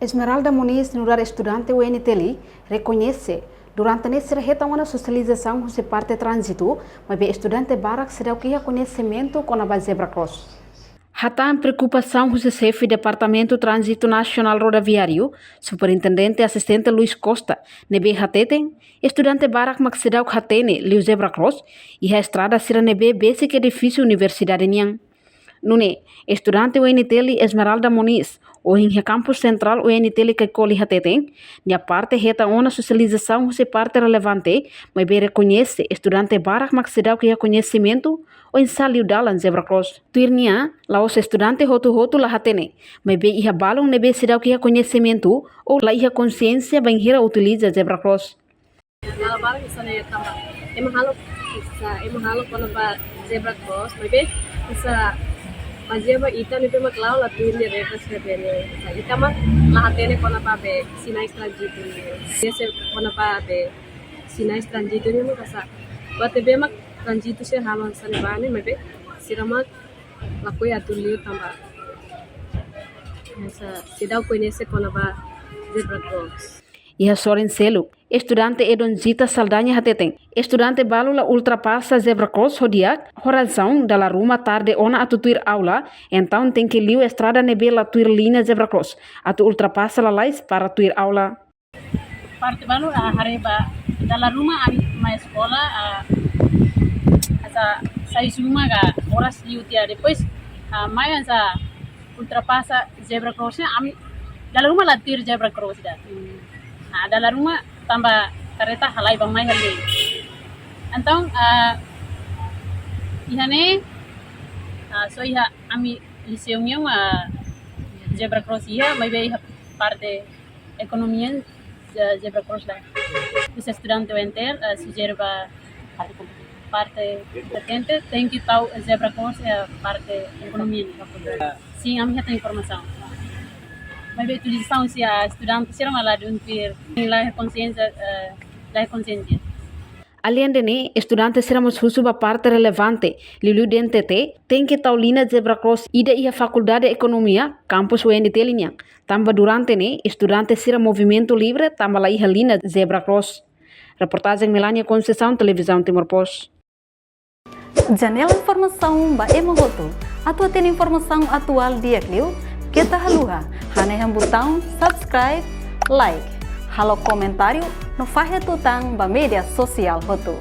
Esmeralda Muniz, no estudante UNTLI, reconhece durante nessa retoma socialização se parte trânsito, mas bem estudante barak será o que conhecimento com a zebra cross. Hatan preocupação o chefe do Departamento Trânsito Nacional Rodoviário, Superintendente Assistente Luiz Costa, nebe hateten, estudante barak maksedau hatene liu zebra cross e a estrada será nebe basic edifício Universidade Niang. Nune, estudante UNTLI Esmeralda Muniz, o em campus central UNTLI que colhe hateten, a parte reta uma socialização se parte relevante, mas bem reconhece estudante barak maksedau que conhecimento o em saliu dalan zebra cross. Tuirnia, lá os estudante hotu la hatene, mas bem ia balong nebe sedau que conhecimento ou lá ia consciência bem hira utiliza zebra cross. Balong isa na tama. Emahalo kono ba zebra cross, mas bem isa Majeba ita ni pema klau la tuirnya retas ke bene. Ita mah lahatene kona pa be sinai transit ni. Ese kona pa be sinai transit ni mo kasa. Bate be mak transit se haman sane bane mebe sirama lakoi atulio tamba. Esa sidau conhece kona ba zebra cross. Ia soren selo, estudante Edonzita Saldanha hateten. Estudante balula ultrapassa zebra cross hodiak, horazão da ruma tarde ona atu tuir aula, então tem que liu estrada nebela tuir linha zebra cross. Atu ultrapassa la lais para tuir aula. Parte balu hareba da ruma ma escola asa sai suma ga horas liu dia depois mai asa ultrapassa zebra cross ami da ruma la tuir zebra cross da. Dalam rumah tambah kereta halai bang mai hali. Então ihane so iha ami liseungnya zebra cross iha mai be parte ekonomian zebra cross da. Os estudantes enter sugerba parte patente tem que tahu zebra cross parte ekonomian. Sim, ami tem informação. Mas a utilização se a estudante será malado untir la consciência. Além de estudantes seremos uma parte relevante. Lilu DNTT tem que taulina zebra cross ida ia faculdade de economia campus UNTLI niang. Tamba durante estudantes será movimento livre tamba la ia lina zebra cross. Reportagem Melania Conceição, Televisão Timor Post. Janela informação ba emogoto. Atua tem informação atual dia kliu. Kita haluha, hane yang botão subscribe, like, halo comentário no fahe tutang ba media sosial hotu.